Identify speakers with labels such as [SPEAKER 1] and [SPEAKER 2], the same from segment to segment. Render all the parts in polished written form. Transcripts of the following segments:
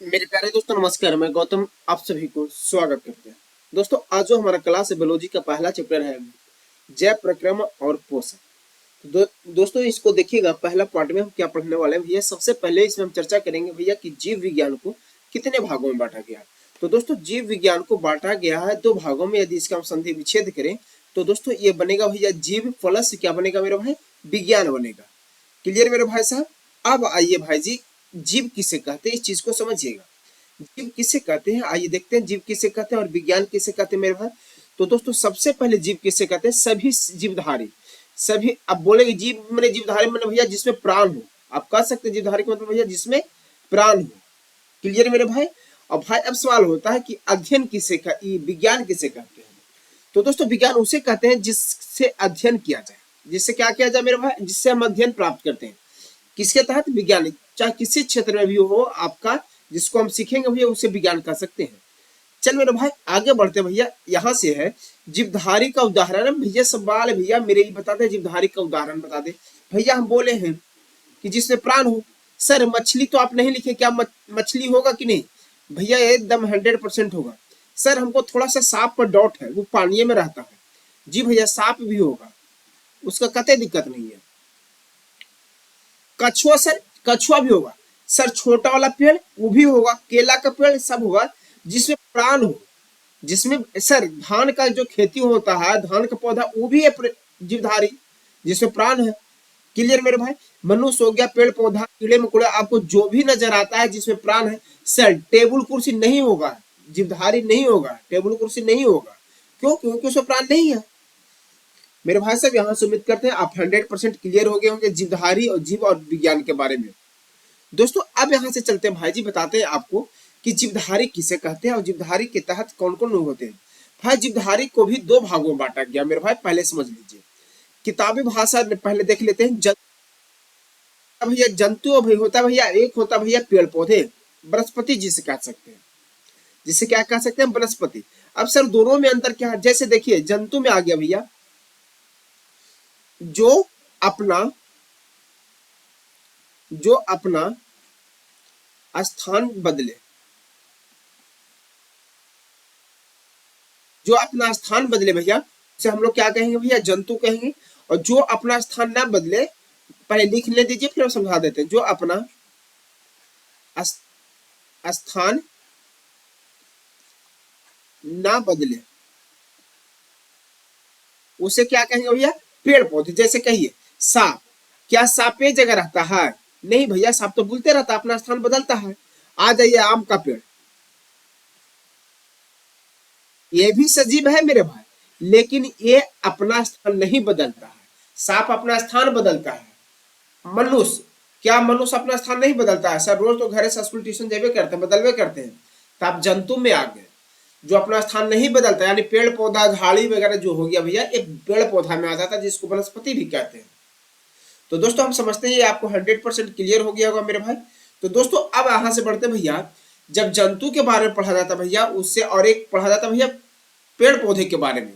[SPEAKER 1] मेरे प्यारे दोस्तों नमस्कार। मैं गौतम आप सभी को स्वागत करते हैं। दोस्तों आज जो हमारा क्लास है बायोलॉजी का पहला चैप्टर है जैव प्रक्रम और पोषण। दोस्तों इसको देखिएगा, पहला पार्ट में हम क्या पढ़ने वाले हैं भैया। सबसे पहले इसमें हम चर्चा करेंगे भैया कि जीव विज्ञान को कितने भागों में बांटा गया। तो दोस्तों जीव विज्ञान को बांटा गया है दो भागों में। यदि इसका हम संधि विच्छेद करें तो दोस्तों ये बनेगा भैया जीव प्लस क्या बनेगा मेरे भाई, विज्ञान बनेगा। क्लियर मेरे भाई साहब। अब आइए भाई जी, जीव किसे कहते हैं इस चीज को समझिएगा। जीव किसे कहते हैं आइए देखते हैं, जीव किसे कहते हैं और विज्ञान किसे कहते हैं मेरे भाई। तो दोस्तों सबसे पहले जीव किसे कहते हैं, सभी जीवधारी। सभी अब बोलेंगे जीव मैंने जीवधारी मैंने भैया जिसमें प्राण हो। आप कह सकते हैं जीवधारी का मतलब भैया जिसमें प्राण हो। क्लियर मेरे भाई। और भाई अब सवाल होता है कि अध्ययन किसे विज्ञान किसे कहते हैं। तो दोस्तों विज्ञान उसे कहते हैं जिससे अध्ययन किया जाए। जिससे क्या किया जाए मेरे भाई, जिससे हम अध्ययन प्राप्त करते हैं। किसके तहत, विज्ञान। चाहे किसी क्षेत्र में भी हो आपका, जिसको हम सीखेंगे भैया उसे विज्ञान कह सकते हैं। चल मेरे भाई आगे बढ़ते भैया। यहाँ से है जीवधारी का उदाहरण। भैया सवाल है भैया मेरे ही बता दे, जीवधारी का उदाहरण बता दे भैया। हम बोले हैं कि जिसमें प्राण हो। सर मछली तो आप नहीं लिखे, क्या मछली होगा कि नहीं भैया? एकदम 100% होगा। सर हमको थोड़ा सा सांप पर डाउट है, वो पानी में रहता है। जी भैया सांप भी होगा, उसका कतई दिक्कत नहीं है। कछुआ, सर कछुआ भी होगा। सर छोटा वाला पेड़ वो भी होगा, केला का पेड़ सब होगा जिसमें प्राण हो। जिसमें सर धान का जो खेती होता है, धान का पौधा वो भी है जीवधारी जिसमें प्राण है। क्लियर मेरे भाई। मनुष्य हो गया, पेड़ पौधा कीड़े मकोड़े, आपको जो भी नजर आता है जिसमें प्राण है। सर टेबल कुर्सी नहीं होगा, जीवधारी नहीं होगा, टेबल कुर्सी नहीं होगा। क्यों? क्योंकि उसमें प्राण नहीं है मेरे भाई साहब। यहाँ से उम्मीद करते हैं आप 100% क्लियर हो गए होंगे जीवधारी और जीव और विज्ञान के बारे में। दोस्तों अब यहाँ से चलते हैं भाई जी, बताते हैं आपको कि जीवधारी किसे कहते हैं और जीवधारी के तहत कौन कौन लोग होते हैं। भाई जीवधारी को भी दो भागों में बांटा गया मेरे भाई, पहले समझ लीजिए। किताबी भाषा में पहले देख लेते हैं। भैया जंतु भाई होता है भैया, एक होता भैया पेड़ पौधे, वनस्पति जिसे कह सकते हैं। जिसे क्या कह सकते हैं, वनस्पति। अब सर दोनों में अंतर क्या है? जैसे देखिए जंतु में आ गया भैया जो अपना स्थान बदले, जो अपना स्थान बदले भैया उसे हम लोग क्या कहेंगे भैया, जंतु कहेंगे। और जो अपना स्थान ना बदले, पहले लिख ले दीजिए फिर हम समझा देते हैं। जो अपना स्थान ना बदले उसे क्या कहेंगे भैया, पेड़ पौधे। जैसे कहिए सांप, क्या सांप एक जगह रहता है? नहीं भैया, सांप तो बुलते रहता है, अपना स्थान बदलता है। आ जाइए आम का पेड़, ये भी सजीव है मेरे भाई, लेकिन ये अपना स्थान नहीं बदलता है। सांप अपना स्थान बदलता है। मनुष्य, क्या मनुष्य अपना स्थान नहीं बदलता है? सर रोज तो घर से स्कूल ट्यूशन जाबे करते हैं, बदलवे करते हैं। तो आप जंतु में आ गए जो अपना स्थान नहीं बदलता, यानी पेड़ पौधा झाड़ी वगैरह जो हो गया भैया एक पेड़ पौधा में आ जाता है, जिसको वनस्पति भी कहते हैं। तो दोस्तों हम समझते हैं ये आपको 100% क्लियर हो गया होगा मेरे भाई। तो दोस्तों अब यहां से बढ़ते भैया, जब जंतु के बारे में पढ़ा जाता भैया उससे और एक पढ़ा जाता भैया पेड़ पौधे के बारे में।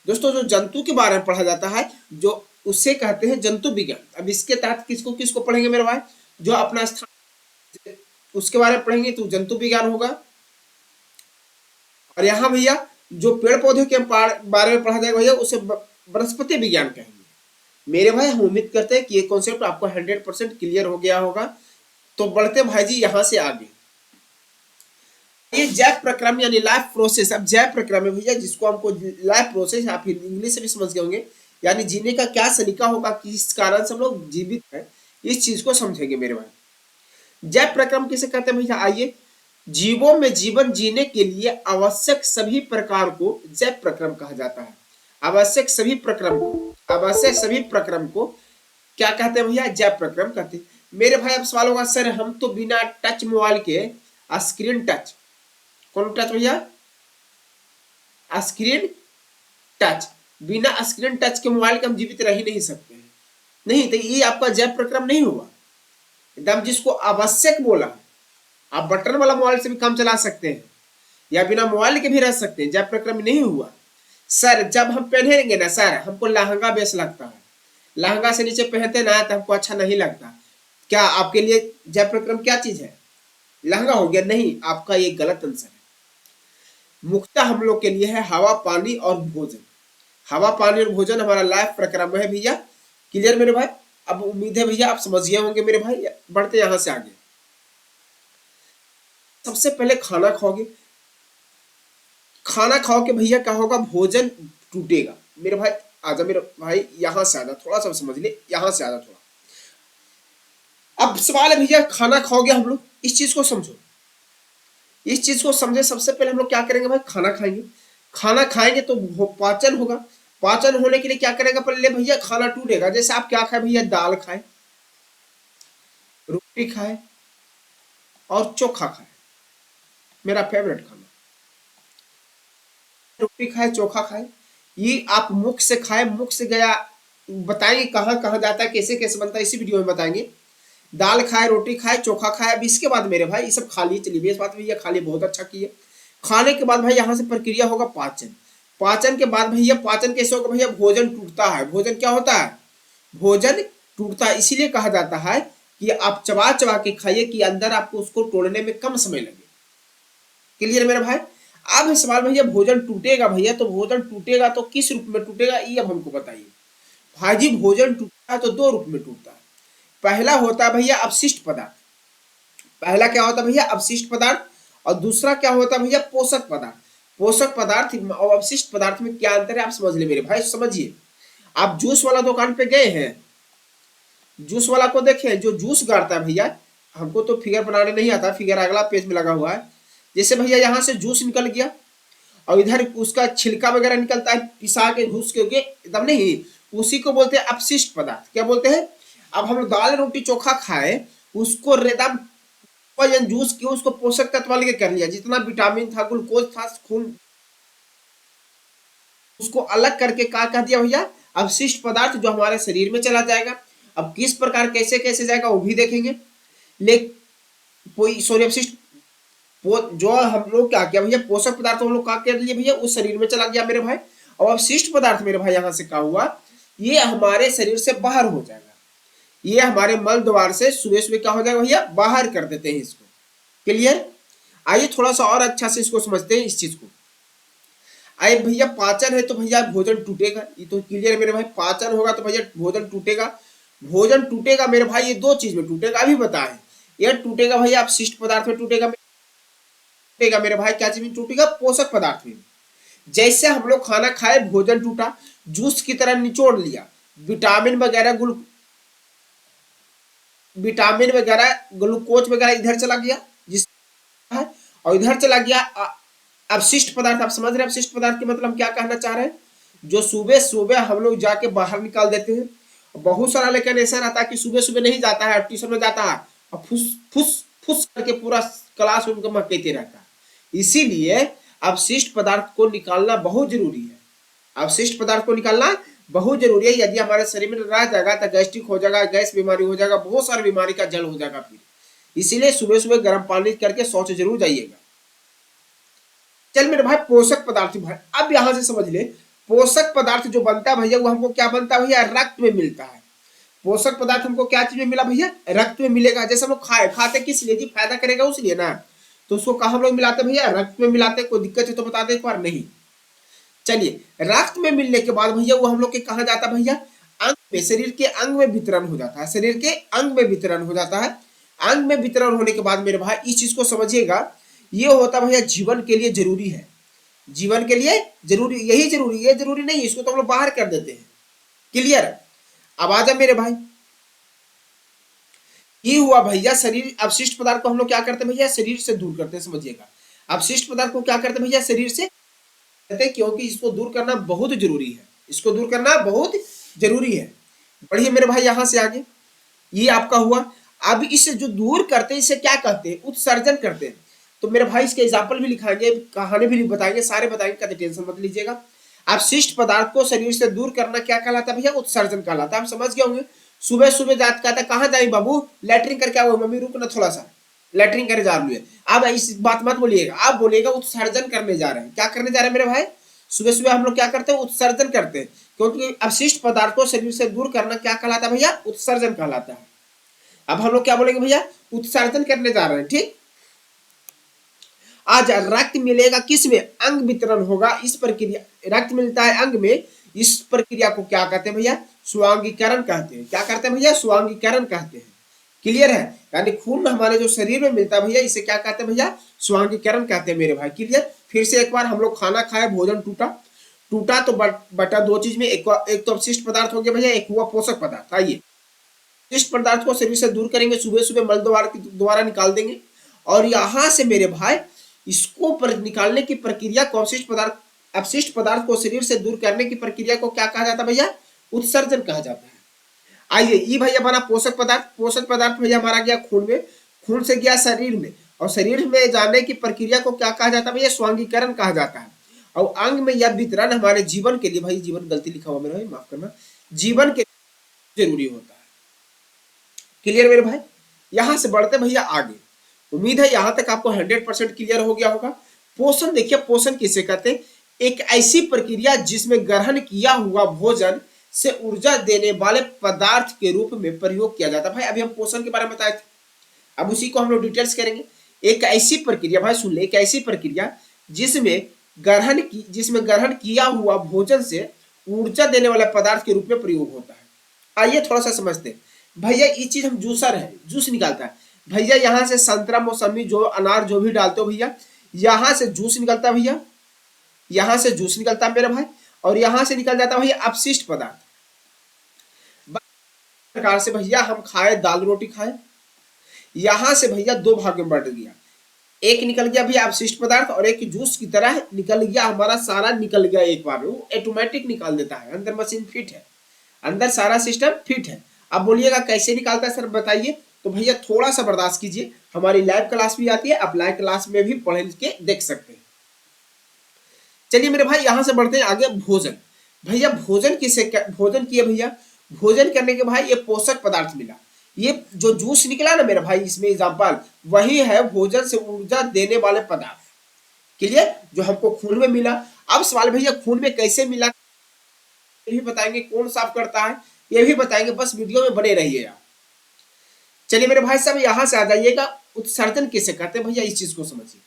[SPEAKER 1] दोस्तों जो जंतु के बारे में पढ़ा जाता है जो उसे कहते हैं जंतु विज्ञान। अब इसके तहत किसको किसको पढ़ेंगे मेरे भाई, जो अपना स्थान उसके बारे में पढ़ेंगे तो जंतु विज्ञान होगा। और यहाँ भैया जो पेड़ पौधे के बारे में पढ़ा जाएगा भैया उसे वनस्पति विज्ञान कहेंगे मेरे भाई। हम उम्मीद करते हैं कि ये कॉन्सेप्ट आपको 100% क्लियर हो गया होगा। तो बढ़ते भाई जी यहाँ से आगे। ये जैव प्रक्रम यानी लाइफ प्रोसेस। अब जैव प्रक्रम है भैया जिसको हमको लाइफ प्रोसेस, आप इंग्लिश से भी समझ गए होंगे, यानी जीने का क्या सलीका होगा, किस कारण से हम लोग जीवित हैं, इस चीज को समझेंगे मेरे भाई। जैव प्रक्रम किसे कहते हैं भैया? आइए, जीवों में जीवन जीने के लिए आवश्यक सभी प्रकार को जैव प्रक्रम कहा जाता है। आवश्यक सभी प्रक्रम को क्या कहते हैं भैया? जैव प्रक्रम कहते हैं मेरे भाई। अब सवाल होगा सर हम तो बिना टच मोबाइल के, स्क्रीन टच, कौन टच भैया? स्क्रीन टच, बिना स्क्रीन टच के मोबाइल के हम जीवित रह ही नहीं सकते हैं। नहीं तो ये आपका जैव प्रक्रम नहीं हुआ। एकदम जिसको आवश्यक बोला, आप बटन वाला मोबाइल से भी काम चला सकते हैं या बिना मोबाइल के भी रह सकते हैं, जैव प्रक्रम नहीं हुआ। सर जब हम पहनेंगे ना सर, हमको लहंगा बेस लगता है, लहंगा से नीचे पहनते ना तो हमको अच्छा नहीं लगता। क्या आपके लिए जैव प्रक्रम क्या चीज है? लहंगा हो गया, नहीं, आपका ये गलत आंसर है। मुख्यतः हम लोग के लिए है हवा, पानी और भोजन। हवा, पानी और भोजन हमारा लाइफ प्रक्रम है भैया। क्लियर मेरे भाई? अब उम्मीद है भैया आप समझ गए होंगे मेरे भाई। बढ़ते यहां से आगे। सबसे पहले खाना खाओगे, खाना खाओ के भैया क्या होगा, भोजन टूटेगा। मेरे भाई आजा, मेरे भाई यहां से आजा, थोड़ा सा समझ ले, यहां से आजा थोड़ा। अब सवाल है भैया, खाना खाओगे हम लोग, इस चीज को समझो, इस चीज को समझे। सबसे पहले हम लोग क्या करेंगे भाई, खाना खाएंगे। खाना खाएंगे तो पाचन होगा। पाचन होने के लिए क्या करेगा पहले भैया, खाना टूटेगा। जैसे आप क्या खाए भैया, दाल खाए, रोटी खाए और चोखा खाए, मेरा फेवरेट खाना। रोटी खाए, चोखा खाए, ये आप मुख से खाए, मुख से गया, बताएंगे कहाँ कहाँ जाता है, कैसे कैसे बनता है, इसी वीडियो में बताएंगे। दाल खाए, रोटी खाए, चोखा खाए। अब इसके बाद मेरे भाई ये सब खा लिए, चलिए इस बात भैया खा लिए, बहुत अच्छा किए। खाने के बाद भाई यहाँ से प्रक्रिया होगा पाचन। पाचन के बाद भैया, पाचन कैसे होगा भैया, भोजन टूटता है। भोजन क्या होता है, भोजन टूटता है। इसीलिए कहा जाता है कि आप चबा चबा के खाइए कि अंदर आपको उसको तोड़ने में कम समय लगे। क्लियर मेरे भाई? अब सवाल भैया, भोजन टूटेगा भैया, तो भोजन टूटेगा तो किस रूप में टूटेगा, ये अब हमको बताइए। भाई भोजन टूटता है तो दो रूप में टूटता है। पहला होता है भैया अवशिष्ट पदार्थ। पहला क्या होता है भैया, अवशिष्ट पदार्थ। और दूसरा क्या होता है भैया, पोषक पदार्थ। पोषक पदार्थ और अवशिष्ट पदार्थ में क्या अंतर है, आप समझ ले मेरे भाई, समझिए। आप जूस वाला दुकान पे गए हैं, जूस वाला को देखे जो जूस गाड़ता है भैया, हमको तो फिगर बनाने नहीं आता, फिगर अगला पेज में लगा हुआ है। जैसे भैया यहाँ से जूस निकल गया और इधर उसका छिलका वगैरह निकलता है, पिसा के घुस के एकदम नहीं, उसी को बोलते हैं अपशिष्ट पदार्थ। क्या बोलते हैं? अब हम दाल रोटी चोखा खाए, उसको एकदम जूस किया, उसको पोषक तत्व वाले कर लिया, जितना विटामिन था, ग्लूकोज था, खून, उसको अलग करके क्या कह दिया भैया, अवशिष्ट पदार्थ, जो हमारे शरीर में चला जाएगा। अब किस प्रकार कैसे कैसे जाएगा वो भी देखेंगे। लेकिन सॉरी, अवशिष्ट जो हम लोग क्या किया भैया, पोषक पदार्थ हम लोग क्या कर लिए भैया, उस शरीर में चला गया मेरे भाई। और अवशिष्ट पदार्थ मेरे भाई यहाँ से क्या हुआ, ये हमारे शरीर से बाहर हो जाएगा। ये हमारे मल द्वार से सुबह सुबह क्या हो जाएगा भैया, बाहर कर देते हैं इसको। क्लियर? आइए थोड़ा सा और अच्छा से इसको समझते हैं इस चीज को। आइए भैया, पाचन है तो भैया भोजन टूटेगा, ये तो क्लियर मेरे भाई। पाचन होगा तो भैया भोजन टूटेगा। भोजन टूटेगा मेरे भाई, ये दो चीज में टूटेगा, अभी बताएं। ये टूटेगा भैया अपशिष्ट पदार्थ में टूटेगा, टूटेगा मेरे भाई, क्या चीज में टूटेगा, पोषक पदार्थ में। जैसे हम लोग खाना खाए, भोजन टूटा, जूस की तरह निचोड़ लिया, विटामिन वगैरह विटामिन वगैरह ग्लूकोज वगैरह इधर चला गया, जिस है, और इधर चला गया अवशिष्ट पदार्थ। आप समझ रहे हैं अवशिष्ट पदार्थ के मतलब हम क्या कहना चाह रहे हैं, जो सुबह सुबह हम लोग जाके बाहर निकाल देते हैं। बहुत सारा लेकिन ऐसा रहता है कि सुबह सुबह नहीं जाता है, ट्यूशन में जाता है और फुस फुस फुस करके पूरा क्लास उनको महकते रहता है। इसीलिए अवशिष्ट पदार्थ को निकालना बहुत जरूरी है। अवशिष्ट पदार्थ को निकालना बहुत जरूरी है। यदि हमारे शरीर में रह जाएगा तो गैस्ट्रिक हो जाएगा, गैस बीमारी हो जाएगा, बहुत सारी बीमारी का जल हो जाएगा फिर। इसीलिए सुबह सुबह गर्म पानी करके शौच जरूर जाइएगा। चल मेरे भाई, पोषक पदार्थ भाई, अब यहां से समझ ले, पोषक पदार्थ जो बनता है भैया, वो हमको क्या बनता है भैया, रक्त में मिलता है। पोषक पदार्थ हमको क्या चीज में मिला भैया, रक्त में मिलेगा। जैसे हम लोग खाते किस लिए जी, फायदा करेगा उसलिए ना, तो उसको कहा हम लोग मिलाते भैया, रक्त में मिलाते। कोई दिक्कत है तो बता दे एक बार, नहीं। चलिए, रक्त में मिलने के बाद भैया वो हम लोग के कहा जाता है भैया, अंग में, शरीर के अंग में वितरण हो जाता है। शरीर के अंग में वितरण हो जाता है। अंग में वितरण होने के बाद मेरे भाई इस चीज को समझिएगा, ये होता भैया जीवन के लिए जरूरी है। जीवन के लिए जरूरी, यही जरूरी, ये जरूरी नहीं, इसको तो हम लोग बाहर कर देते हैं। क्लियर? अब आ जा मेरे भाई, ये हुआ भैया शरीर। अवशिष्ट पदार्थ को हम लोग क्या करते हैं भैया, शरीर से दूर करते हैं, समझिएगा। अवशिष्ट पदार्थ को क्या करते हैं भैया, शरीर से करते हैं, क्योंकि इसको दूर करना बहुत जरूरी है। इसको दूर करना बहुत जरूरी है। बढ़िए मेरे भाई, यहां से आगे ये आपका हुआ। अब इसे जो दूर करते हैं, इसे क्या कहते हैं, उत्सर्जन करते हैं। तो मेरे भाई इसके एग्जाम्पल भी लिखाएंगे, कहानी भी बताएंगे, सारे बताएंगे, कभी टेंशन मत लीजिएगा। अपशिष्ट पदार्थ को शरीर से दूर करना क्या कहलाता है भैया, उत्सर्जन कहलाता है। आप समझ गए होंगे। सुबह सुबह जात कहता है, कहाँ जाए बाबू, लैट्रिन करके आओ, मम्मी रुक ना थोड़ा सा, लैट्रिन करे जा रही है। अब इस बात मत बोलिएगा, आप बोलिएगा उत्सर्जन करने जा रहे हैं। क्या करने जा रहे हैं मेरे भाई, सुबह सुबह हम लोग क्या करते हैं, उत्सर्जन करते हैं। क्योंकि अवशिष्ट पदार्थ को शरीर से दूर करना क्या कहलाता है भैया, उत्सर्जन कहलाता है। अब हम लोग क्या बोलेंगे भैया, उत्सर्जन करने जा रहे हैं, ठीक। आज रक्त मिलेगा किस में, अंग वितरण होगा, इस प्रक्रिया, रक्त मिलता है अंग में, इस प्रक्रिया को क्या कहते हैं भैया, स्वांगीकरण कहते हैं। क्या कहते हैं भैया, स्वांगीकरण कहते हैं। क्लियर है, यानी खून हमारे जो शरीर में मिलता है भैया, इसे क्या कहते हैं भैया, स्वांगीकरण कहते हैं मेरे भाई। क्लियर, फिर से एक बार, हम लोग खाना खाए, भोजन टूटा, टूटा तो बटा दो चीज में, एक तो अवशिष्ट पदार्थ हो गया भैया, एक हुआ पोषक पदार्थ। आइए, अवशिष्ट पदार्थ को शरीर से दूर करेंगे, सुबह सुबह मल द्वारा निकाल देंगे, और यहां से मेरे भाई इसको निकालने की प्रक्रिया को, अपशिष्ट पदार्थ को शरीर से दूर करने की प्रक्रिया को क्या कहा जाता है भैया, उत्सर्जन कहा जाता है। आइए, ये भैया बना पोषक पदार्थ, पोषक पदार्थ भैया हमारा गया खून में, खून से गया शरीर में, और शरीर में जाने की प्रक्रिया को क्या कहा जाता है भैया, स्वांगीकरण कहा जाता है। और अंग में यह वितरण हमारे जीवन के लिए, भाई जीवन गलती लिखा हुआ मेरा भाई, माफ करना, जीवन के जरूरी होता है। क्लियर मेरे भाई, यहां से बढ़ते भैया आगे। उम्मीद है यहां तक आपको 100% क्लियर हो गया होगा। पोषण देखिए, पोषण किसे कहते हैं, एक ऐसी प्रक्रिया जिसमें ग्रहण किया हुआ भोजन से ऊर्जा देने वाले पदार्थ के रूप में प्रयोग किया जाता है। भाई अभी हम पोषण के बारे में बताए थे, अब उसी को हम लोग डिटेल्स करेंगे। एक ऐसी प्रक्रिया, भाई सुन ले, एक ऐसी प्रक्रिया जिसमें ग्रहण किया हुआ भोजन से ऊर्जा देने वाले पदार्थ के रूप में प्रयोग होता है। आइए थोड़ा सा समझते हैं भैया। ये चीज हम जूसर है, जूस निकालता है भैया, यहाँ से संतरा मौसमी जो अनार जो भी डालते हो भैया, यहाँ से जूस निकलता है भैया, यहाँ से जूस निकलता है मेरे भाई, और यहाँ से निकल जाता है भैया अपशिष्ट पदार्थ। प्रकार से भैया हम खाए, दाल रोटी खाए, यहां से भैया दो भाग में बढ़ गया, एक निकल गया भैया अपशिष्ट पदार्थ, और एक जूस की तरह निकल गया, हमारा सारा निकल गया एक बार में, वो ऑटोमेटिक निकाल देता है, अंदर मशीन फिट है, अंदर सारा सिस्टम फिट है। अब बोलिएगा कैसे निकालता है सर बताइए, तो भैया थोड़ा सा बर्दाश्त कीजिए, हमारी लाइव क्लास भी आती है, आप लाइव क्लास में भी पढ़ के देख सकते हैं। चलिए मेरे भाई यहां से बढ़ते हैं आगे। भोजन, भैया भोजन किसे, भोजन किए भैया, भोजन करने के भाई ये पोषक पदार्थ मिला, ये जो जूस निकला ना मेरा भाई, इसमें एग्जाम्पल वही है भोजन से ऊर्जा देने वाले पदार्थ। क्लियर, जो हमको खून में मिला। अब सवाल भैया खून में कैसे मिला, ये भी बताएंगे, कौन साफ करता है ये भी बताएंगे, बस वीडियो में बने रहिए आप। चलिए मेरे भाई साहब यहां से आ जाइएगा, उत्सर्जन किसे कहते हैं भैया, इस चीज को समझिए।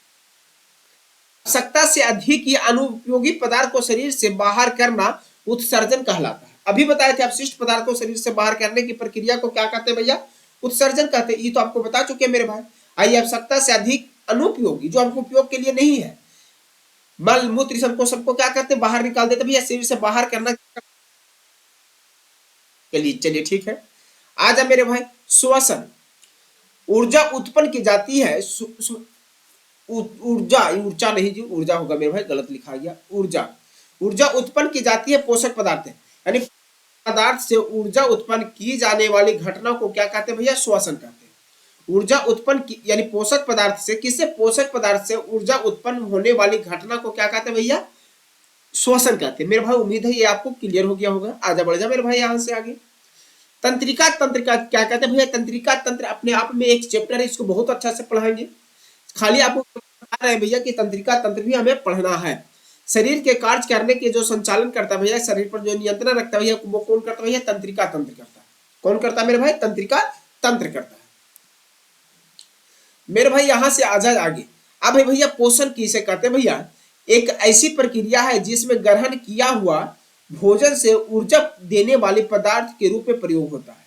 [SPEAKER 1] आवश्यकता से अधिक या अनुपयोगी पदार्थ को शरीर से बाहर करना उत्सर्जन कहलाता है। अभी बताए थे अपशिष्ट पदार्थ को शरीर से बाहर करने की प्रक्रिया को क्या कहते हैं भैया, उत्सर्जन कहते हैं, ये तो आपको बता चुके हैं मेरे भाई। आइए, आवश्यकता से अधिक अनुपयोगी, जो हमको उपयोग के लिए नहीं है, मल मूत्र सबको क्या कहते हैं, बाहर निकाल देते भैया, शरीर से बाहर करना। चलिए ठीक है, आजा मेरे भाई। श्वसन, ऊर्जा उत्पन्न की जाती है, ऊर्जा नहीं जी, ऊर्जा होगा मेरे भाई, गलत लिखा गया, ऊर्जा उत्पन्न की जाती है पोषक पदार्थ है, यानी पदार्थ से ऊर्जा उत्पन्न की जाने वाली घटना को क्या कहते हैं भैया, श्वसन कहते हैं। ऊर्जा उत्पन्न की यानी पोषक पदार्थ से, किससे, पोषक पदार्थ से ऊर्जा उत्पन्न होने वाली घटना को क्या कहते हैं भैया, श्वसन कहते हैं। मेरे भाई उम्मीद है ये आपको क्लियर हो गया होगा। आजा बढ़ जा मेरे भाई यहां से आगे। तंत्रिका तंत्र का क्या कहते हैं भैया, तंत्रिका तंत्र अपने आप में एक चैप्टर है, इसको बहुत अच्छा से पढ़ाएंगे। खाली आपको बता रहे हैं भैया कि तंत्रिका तंत्र भी हमें पढ़ना है। शरीर के कार्य करने के जो संचालन करता है भैया, शरीर पर जो नियंत्रण रखता है भैया, वो कौन करता है भैया, तंत्रिका तंत्र करता है। कौन करता है मेरे भाई, तंत्रिका तंत्र करता है। मेरे भाई यहां से आजा आगे। अब भैया पोषण किसे कहते हैं भैया, एक ऐसी प्रक्रिया है जिसमें ग्रहण किया हुआ भोजन से ऊर्जा देने वाले पदार्थ के रूप में प्रयोग होता है।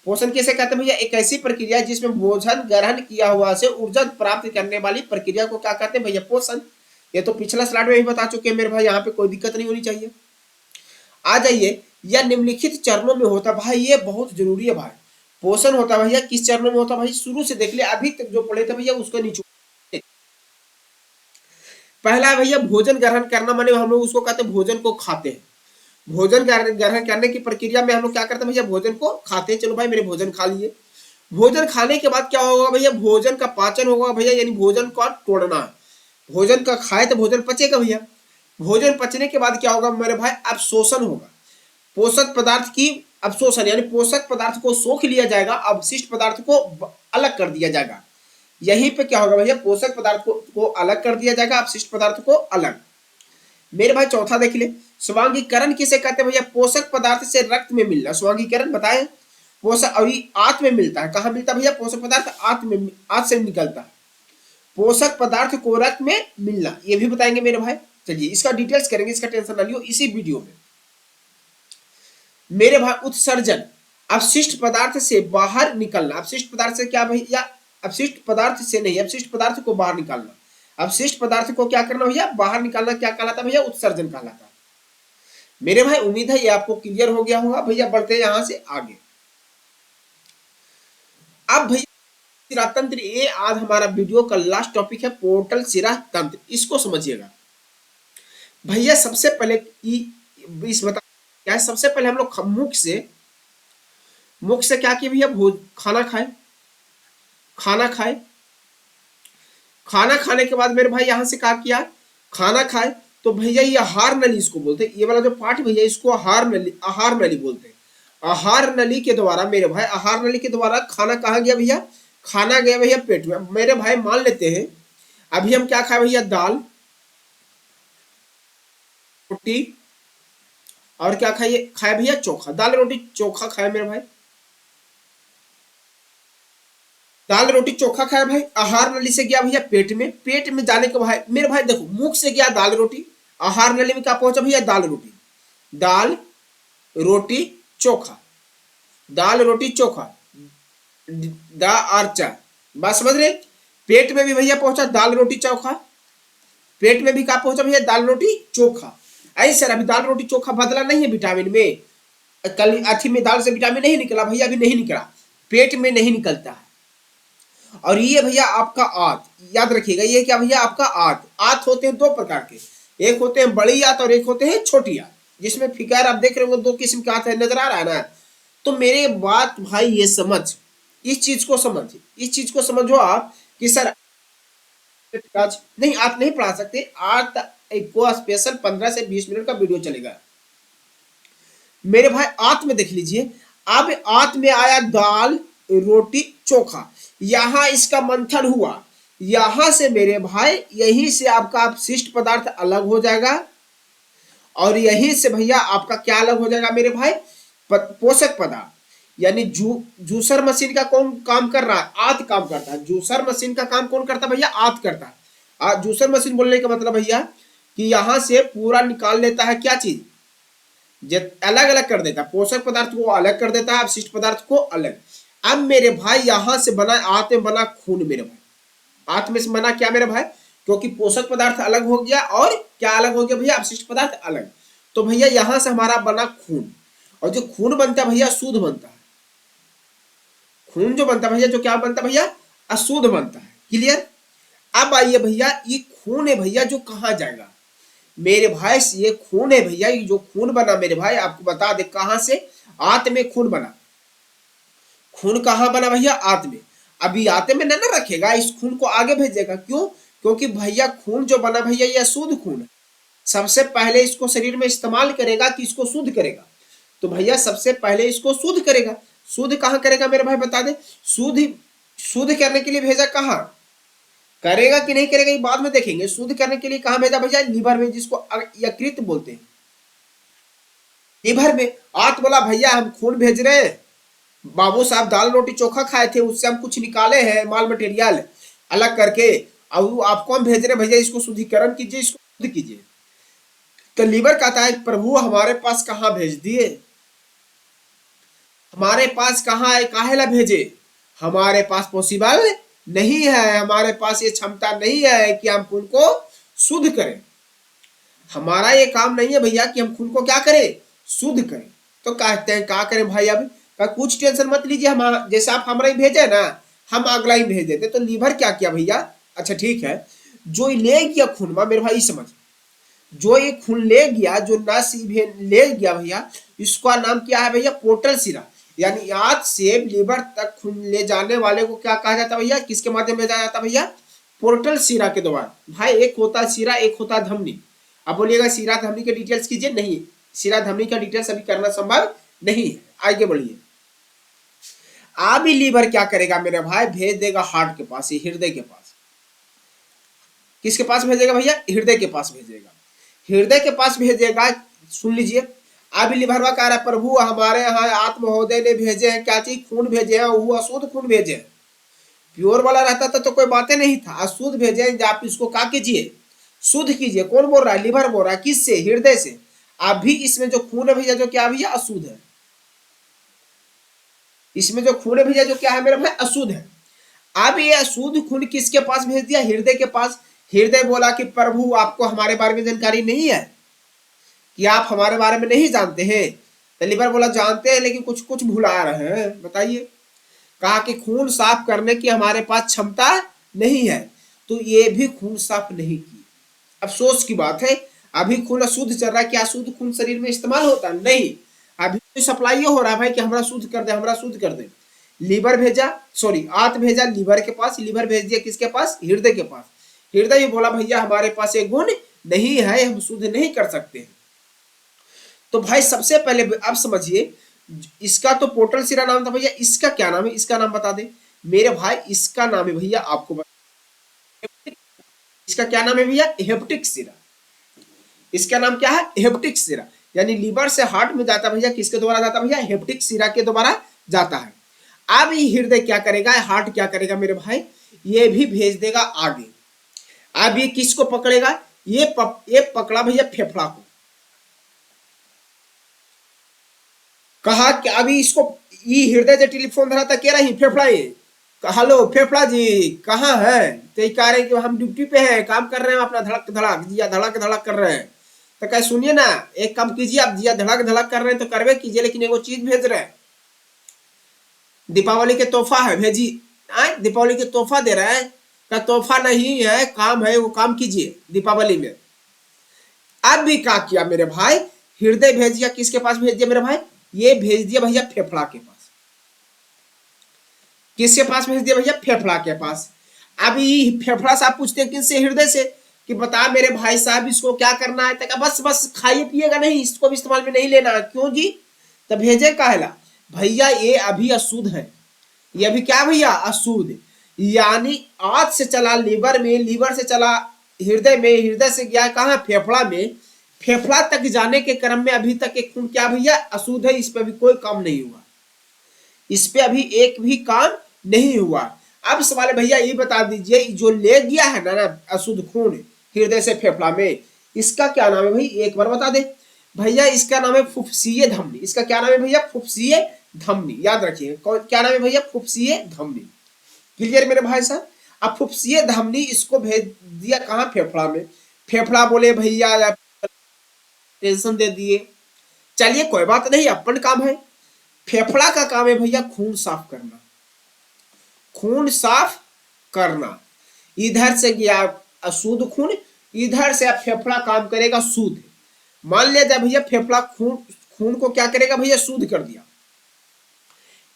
[SPEAKER 1] पोषण किसे कहते हैं भैया, एक ऐसी प्रक्रिया जिसमें भोजन ग्रहण किया हुआ से ऊर्जा प्राप्त करने वाली प्रक्रिया को क्या कहते हैं भैया, पोषण। ये तो पिछला स्लाइड में भी बता चुके हैं मेरे भाई, यहाँ पे कोई दिक्कत नहीं होनी चाहिए। आ जाइए, यह निम्नलिखित चरणों में होता है भाई, ये बहुत जरूरी है भाई। पोषण होता है भैया किस चरणों में होता है भाई, शुरू से देख ले, अभी तक जो पढ़े थे भैया उसको नीचे। पहला भैया भोजन ग्रहण करना, माने हम लोग उसको कहते हैं भोजन को खाते हैं। भोजन ग्रहण करने की प्रक्रिया में हम लोग क्या करते हैं भैया, भोजन को खाते हैं। चलो भाई मेरे भोजन खा लिए, भोजन खाने के बाद क्या होगा भैया, भोजन का पाचन होगा भैया, यानी भोजन को तोड़ना, भोजन का खाए तो भोजन पचेगा भैया। भोजन पचने के बाद क्या होगा मेरे भाई, अवशोषण होगा, पोषक पदार्थ की अवशोषण, यानी पोषक पदार्थ को सोख लिया जाएगा, अवशिष्ट पदार्थ को अलग कर दिया जाएगा। यहीं पे क्या होगा भैया, पोषक पदार्थ को अलग कर दिया जाएगा, अपशिष्ट पदार्थ को अलग। मेरे भाई चौथा देख ले, स्वांगीकरण किसे कहते हैं भैया, पोषक पदार्थ से रक्त में मिलना, स्वांगीकरण बताए। पोषक अभी आंत में मिलता है, कहाँ मिलता है भैया पोषक पदार्थ, आंत से निकलता है। पोषक पदार्थ को रक्त में मिलना, ये भी बताएंगे मेरे भाई। चलिए इसका डिटेल्स करेंगे, इसका टेंशन ना लियो इसी वीडियो में मेरे भाई। उत्सर्जन, अपशिष्ट पदार्थ से बाहर निकलना। अपशिष्ट पदार्थ से क्या भैया, अपशिष्ट पदार्थ से नहीं, अपशिष्ट पदार्थ को बाहर निकालना। अपशिष्ट पदार्थ को क्या करना भैया, बाहर निकालना, क्या कहलाता भैया, उत्सर्जन कहलाता। मेरे भाई उम्मीद है ये आपको क्लियर हो गया होगा। भैया बढ़ते हैं यहां से आगे। अब भैया शिरा तंत्र, ये आज हमारा वीडियो का लास्ट टॉपिक है, पोर्टल शिरा तंत्र। इसको समझिएगा भैया। सबसे पहले इस बता क्या है, सबसे पहले हम लोग मुख से क्या किए भैया, खाना खाए। खाना खाए, खाना खाने के बाद मेरे भाई यहां से क्या किया, खाना खाए तो भैया ये आहार नली इसको बोलते हैं। ये वाला जो पार्ट भैया इसको आहार नली बोलते हैं। आहार नली के द्वारा मेरे भाई, आहार नली के द्वारा खाना कहाँ गया भैया, खाना गया भैया पेट में। मेरे भाई मान लेते हैं अभी हम क्या खाए भैया, दाल रोटी और क्या खाए भैया, चोखा। दाल रोटी चोखा खाए मेरे भाई, दाल रोटी चोखा खाया भाई। आहार नली से गया भैया पेट में, पेट में जाने के भाई मेरे भाई देखो, मुख से गया दाल रोटी, आहार नली में क्या पहुंचा भैया, दाल रोटी। दाल रोटी चोखा, दाल रोटी चोखा, दा और चा, बात समझ रहे। पेट में भी भैया पहुंचा दाल रोटी चोखा, पेट में भी क्या पहुंचा भैया, दाल रोटी चोखा। ऐसे सर अभी दाल रोटी चोखा बदला नहीं है विटामिन में, कल अथी में दाल से विटामिन नहीं निकला भैया, अभी नहीं निकला, पेट में नहीं निकलता है। और ये भैया आपका आंत, याद रखिएगा ये क्या भैया, आपका आंत। आंत होते हैं दो प्रकार के, एक होते हैं बड़ी आंत और एक होते हैं छोटी आंत, जिसमें फिगर आप देख रहे हो दो किस्म के आंत है, नजर आ रहा है ना। तो मेरे बात भाई ये समझ, इस चीज को समझ, इस चीज को समझो आप कि सर नहीं आंत नहीं पढ़ा सकते, आंत को स्पेशल 15 से 20 मिनट का वीडियो चलेगा मेरे भाई। आंत में देख लीजिए, अब आंत में आया दाल रोटी चोखा, यहां इसका मंथन हुआ, यहां से मेरे भाई यहीं से आपका अपशिष्ट पदार्थ अलग हो जाएगा और यहीं से भैया आपका क्या अलग हो जाएगा मेरे भाई, पोषक पदार्थ। यानी जूसर मशीन का कौन काम कर रहा है, आंत काम करता है। जूसर मशीन का काम कौन करता है भैया, आंत करता है। जूसर मशीन बोलने का मतलब भैया कि यहां से पूरा निकाल लेता है क्या चीज, अलग अलग कर देता है, पोषक पदार्थ को अलग कर देता है, अपशिष्ट पदार्थ को अलग। अब मेरे भाई यहां से बना, आंत में बना खून मेरे भाई, आंत में से बना क्या मेरे भाई, क्योंकि पोषक पदार्थ अलग हो गया और क्या अलग हो गया भैया, अपशिष्ट पदार्थ अलग। तो भैया यहां से हमारा बना खून, और जो खून बनता है भैया शुद्ध बनता है। खून जो बनता है भैया, जो क्या बनता है भैया, अशुद्ध बनता है। क्लियर। अब आइए भैया, ये खून है भैया जो कहां जाएगा मेरे भाई, ये खून है भैया, ये जो खून बना मेरे भाई आपको बता दे कहां से, आंत में खून बना। खून कहां बना भैया, आंत में। अभी आंत में न रखेगा, इस खून को आगे भेजेगा, क्यों, क्योंकि भैया खून जो बना भैया ये शुद्ध खून है। सबसे पहले इसको शरीर में इस्तेमाल करेगा कि इसको शुद्ध करेगा, तो भैया सबसे पहले इसको शुद्ध करेगा। शुद्ध कहां करेगा मेरे भाई बता दे, शुद्ध करने के लिए भेजा कहां, करेगा कि नहीं करेगा ये बाद में देखेंगे। शुद्ध करने के लिए कहां भेजा भैया, लीवर में, जिसको यकृत बोलते हैं, लीवर में। आंत बोला भैया हम खून भेज रहे हैं, बाबू साहब दाल रोटी चोखा खाए थे, उससे हम कुछ निकाले हैं माल मटेरियल अलग करके, अब आपको हम भेज रहे भैया इसको शुद्धिकरण कीजिए, इसको शुद्ध कीजिए। तो लीवर कहता है प्रभु हमारे पास कहां भेज दिए, हमारे पास कहां है, काहेला भेजे, हमारे पास पॉसिबल नहीं है, हमारे पास ये क्षमता नहीं है कि हम खून को शुद्ध करें। हमारा ये काम नहीं है भैया कि हम खून को क्या करें, शुद्ध करें। तो कहते हैं क्या करें भाई, अब कुछ टेंशन मत लीजिए, हम जैसे आप हमारा ही भेजे ना, हम अगला ही भेज देते। तो लीवर क्या किया भैया, अच्छा ठीक है, जो ले गया खून मेरे भाई समझ, जो ये खून ले गया, जो नस ले गया भैया, इसका नाम क्या है भैया, पोर्टल शिरा। यानी आंत से लीवर तक खून ले जाने वाले को क्या कहा जाता है भैया, किसके माध्यम भेजा जाता है भैया, पोर्टल शिरा के द्वारा। भाई एक होता है शिरा, एक होता है धमनी। अब बोलिएगा शिरा धमनी के डिटेल्स कीजिए, नहीं, शिरा धमनी का डिटेल्स अभी करना संभव नहीं है। आगे बढ़िए। अभी लीवर क्या करेगा मेरे भाई, भेज देगा हार्ट के पास, हृदय के पास। किसके पास भेजेगा भैया, हृदय के पास भेजेगा, हृदय के पास भेजेगा। सुन लीजिए, अभी लीवरवा कह रहा है प्रभु हमारे यहाँ आत्म महोदय ने भेजे हैं क्या चीज, खून भेजे हैं, वो अशुद्ध खून भेजे हैं। प्योर वाला रहता था तो कोई बातें नहीं था। अशुद्ध भेजे, आप इसको क्या कीजिए, शुद्ध कीजिए। कौन बोल रहा है, लीवर बोल रहा है, किससे, हृदय से। अभी इसमें जो खून है भैया, जो क्या भैया, अशुद्ध है। इसमें जो खून है भैया, जो क्या है मेरे भाई, अशुद्ध है। अब ये अशुद्ध खून किसके पास भेज दिया, हृदय के पास। हृदय बोला कि प्रभु आपको हमारे बारे में जानकारी नहीं है, कि आप हमारे बारे में नहीं जानते हैं। तो लीवर बोला जानते हैं, लेकिन कुछ कुछ भुला रहे हैं, बताइए। कहा कि खून साफ करने की हमारे पास क्षमता नहीं है, तो ये भी खून साफ नहीं की। अफसोस की बात है, अभी खून अशुद्ध चल रहा है। क्या शुद्ध खून शरीर में इस्तेमाल होता है, नहीं। अभी तो सप्लाई हो रहा है भाई कि हमारा शुद्ध कर दे, हमारा शुद्ध कर दे। लीवर भेजा, सॉरी आत भेजा लीवर के पास, लीवर भेज दिया किसके पास, हृदय के पास। हृदय ही बोला भैया हमारे पास ये गुण नहीं है, हम शुद्ध नहीं कर सकते हैं। तो भाई सबसे पहले आप समझिए, इसका तो पोर्टल सिरा नाम था भैया, इसका क्या नाम है, इसका नाम बता दे मेरे भाई। इसका नाम है भैया, आपको इसका क्या नाम है भैया, हेप्टिक सिरा। इसका नाम क्या है, हेप्टिक सिरा। यानी लीवर से हार्ट में जाता भैया, किसके द्वारा जाता भैया, हेप्टिक सिरा के द्वारा जाता है। अब ये हृदय क्या करेगा, हार्ट क्या करेगा मेरे भाई, ये भी भेज देगा आगे। अब ये किसको पकड़ेगा, ये पकड़ा भैया फेफड़ा को। कहा कि अभी इसको, ये हृदय से टेलीफोन धरा था, कह रही फेफड़ा, ये हेलो फेफड़ा जी कहाँ है, तो कह रहे कि हम ड्यूटी पे हैं, काम कर रहे हैं अपना, धड़क धड़क जिया धड़क धड़क कर रहे हैं। तो कहे सुनिए ना, एक काम कीजिए, आप जिया धड़क धड़क कर रहे हैं तो करवे कीजिए, लेकिन एगो चीज भेज रहे हैं, दीपावली के तोहफा है, भेजी। दीपावली के तोहफा दे रहे हैं, का तोहफा नहीं है, काम है, वो काम कीजिए दीपावली में। अब भी क्या किया मेरे भाई, हृदय भेज दिया, किसके पास भेज दिया मेरे भाई, ये भेज दिया भैया फेफड़ा के पास। किसके पास भेज दिया भैया, फेफड़ा के पास। अभी फेफड़ा से आप पूछते हैं किससे, हृदय से, कि बता मेरे भाई साहब इसको क्या करना है, तक बस बस खाइए पिएगा नहीं, इसको भी इस्तेमाल में नहीं लेना है। क्यों जी, तब भेजे काहेला भैया, ये अभी अशुद्ध है, ये अभी क्या भैया, अशुद्ध। यानी आज से चला लीवर में, लीवर से चला हृदय में, हृदय से गया कहाँ, फेफड़ा में, फेफड़ा तक जाने के क्रम में अभी तक एक खून क्या भैया, अशुद्ध है। इस पे अभी कोई काम नहीं हुआ, इस पे अभी एक भी काम नहीं हुआ। अब सवाल भैया ये बता दीजिए, जो ले गया है ना अशुद्ध खून हृदय से फेफड़ा में, इसका क्या नाम है भाई, एक बार बता दे भैया। इसका नाम है फुफ्फुसीय धमनी। इसका क्या नाम है भैया, फुफ्फुसीय धमनी। याद रखिए क्या नाम है भैया, फुफ्फुसीय धमनी। क्लियर मेरे भाई साहब। अब फुफ्फुसीय धमनी इसको भेज दिया कहाँ, फेफड़ा में। फेफड़ा बोले भैया टेंशन दे दिए, चलिए कोई बात नहीं, अपन काम है। फेफड़ा का काम है भैया खून साफ करना, खून साफ करना। इधर से गया अशुद्ध खून, इधर से अब फेफड़ा काम करेगा शुद्ध। मान लिया जाए भैया फेफड़ा खून को क्या करेगा भैया, शुद्ध कर दिया।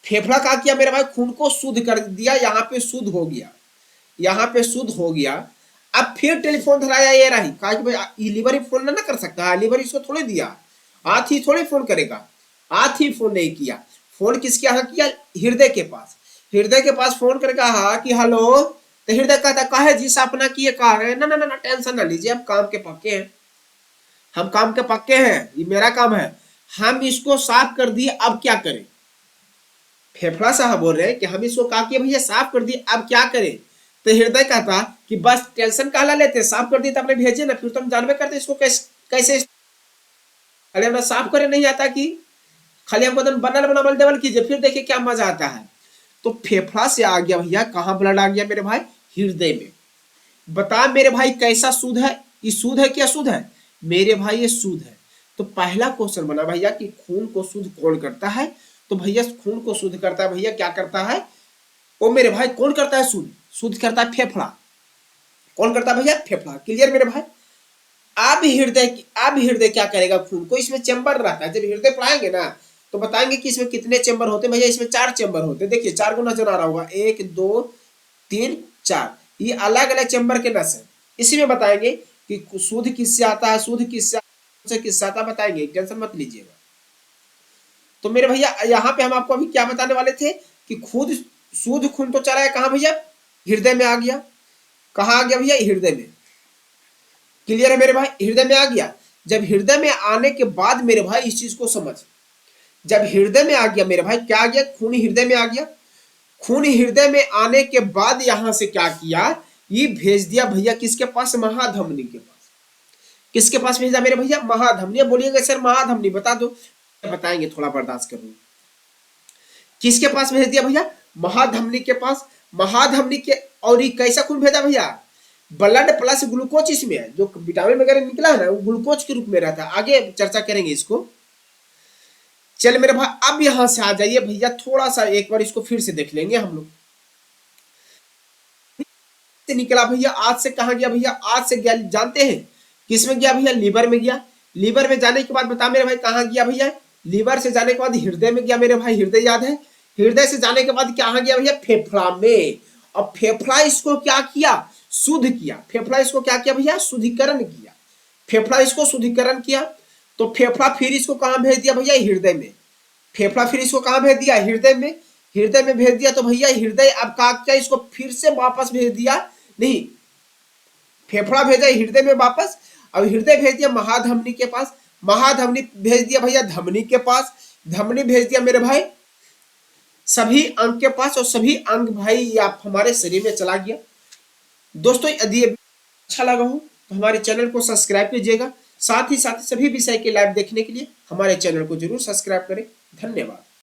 [SPEAKER 1] फेफड़ा क्या किया मेरे भाई, खून को शुद्ध कर दिया, यहाँ पे शुद्ध हो गया, यहाँ पे शुद्ध हो गया। अब फिर टेलीफोन धराया, ये रही कहा कि भाई लीवर ही फोन ना कर सकता है, लीवर इसको थोड़े दिया, हाथ ही थोड़े फोन करेगा, हाथ ही फोन नहीं किया। फोन किसके यहाँ किया, हृदय के पास। हृदय के पास फोन करके कहा कि हेलो, तो हृदय कहता कहे जी सपना किए कहा रहे, ना ना ना टेंशन ना लीजिए, हम काम के पक्के हैं, हम काम के पक्के हैं, ये मेरा काम है, हम इसको साफ कर दिए, अब क्या करें। फेफड़ा साहब बोल रहे हैं कि हम इसको कहा कि भैया साफ कर दिए, अब क्या करें। तो हृदय कहता कि बस टेंशन काला लेते, साफ कर दिए तो अपने भेजे ना, फिर तो हम जानबे करते इसको कैसे खाली हमरा साफ करे नहीं आता, कि खाली हमको बनल बनावल देवल कीजिए, फिर देखिए क्या मजा आता है। तो फेफड़ा से आ गया भैया कहाँ ब्लड आ गया मेरे भाई, हृदय में। बता मेरे भाई कैसा शुद्ध है, ये शुद्ध है क्या शुद्ध है मेरे भाई, ये शुद्ध है। तो पहला क्वेश्चन बना भैया कि खून को शुद्ध कौन करता है। तो भैया खून को शुद्ध करता है भैया, क्या करता है ओ मेरे भाई, कौन करता है शुद्ध, शुद्ध करता है फेफड़ा। कौन करता है भैया, फेफड़ा। क्लियर मेरे भाई। अब हृदय क्या करेगा, खून को, इसमें चैम्बर रहता है, जब हृदय पढ़ाएंगे ना तो बताएंगे कि इसमें कितने चैम्बर होते हैं भैया। इसमें 4 चैम्बर होते हैं, देखिए 4 को नजर आ रहा होगा, 1 2 3 4, ये अलग अलग चैम्बर के नस है। इसी में बताएंगे कि शुद्ध किससे आता है, शुद्ध किससे आता बताएंगे, टेंशन मत लीजिएगा। तो मेरे भैया यहाँ पे हम आपको अभी क्या बताने वाले थे कि खुद शुद्ध खून तो चला है कहाँ भैया, हृदय में आ गया। कहाँ आ गया भैया, हृदय में। क्लियर है मेरे भाई, हृदय में आ गया। जब हृदय में आने के बाद मेरे भाई इस चीज को समझ, जब हृदय में आ गया मेरे भाई, क्या आ गया, खून हृदय में आ गया, खून हृदय में आने के बाद यहां से क्या किया, ये भेज दिया भैया किसके पास, महाधमनी के पास। किसके पास भेजा मेरे भैया, महाधमनी। बोलिएगा सर महाधमनी बता दो, बताएंगे, थोड़ा बर्दाश्त करो। किसके पास भेज दिया भैया, महाधमनी के पास। महाधमनी के, और ये कैसा खून भेजा भैया, ब्लड प्लस ग्लूकोज इसमें है, जो विटामिन वगैरह निकला है ना, वो ग्लूकोज के रूप में रहता है। आगे चर्चा करेंगे इसको। चल मेरे भाई अब यहां से आ जाइए भैया, थोड़ा सा एक बार इसको फिर से देख लेंगे हम लोग। निकला भैया, आज से कहा गया भैया, आज से गया, जानते हैं किसमें गया भैया, लीवर में गया। लीवर में जाने के बाद बता मेरे भाई कहां गया भैया, लीवर से जाने के बाद हृदय में गया मेरे भाई, हृदय याद है। हृदय से जाने के बाद कहां गया भैया, फेफड़ा में। अब फेफड़ा इसको क्या किया, शुद्ध किया। फेफड़ा इसको क्या किया भैया, शुद्धिकरण किया। फेफड़ा इसको शुद्धिकरण किया, तो फेफड़ा फिर इसको कहां भेज दिया भैया, हृदय में। फेफड़ा फिर इसको कहां भेज दिया, हृदय में। हृदय में भेज दिया तो भैया हृदय अब क्या, इसको फिर से वापस भेज दिया, नहीं, फेफड़ा भेजा हृदय में वापस। अब हृदय भेज दिया महाधमनी के पास, महाधमनी भेज दिया भैया धमनी के पास, धमनी भेज दिया मेरे भाई सभी अंग के पास, और सभी अंग भाई आप हमारे शरीर में चला गया। दोस्तों यदि अच्छा लगा हो तो हमारे चैनल को सब्सक्राइब कीजिएगा। साथ ही साथ सभी विषय के लाइव देखने के लिए हमारे चैनल को जरूर सब्सक्राइब करें। धन्यवाद।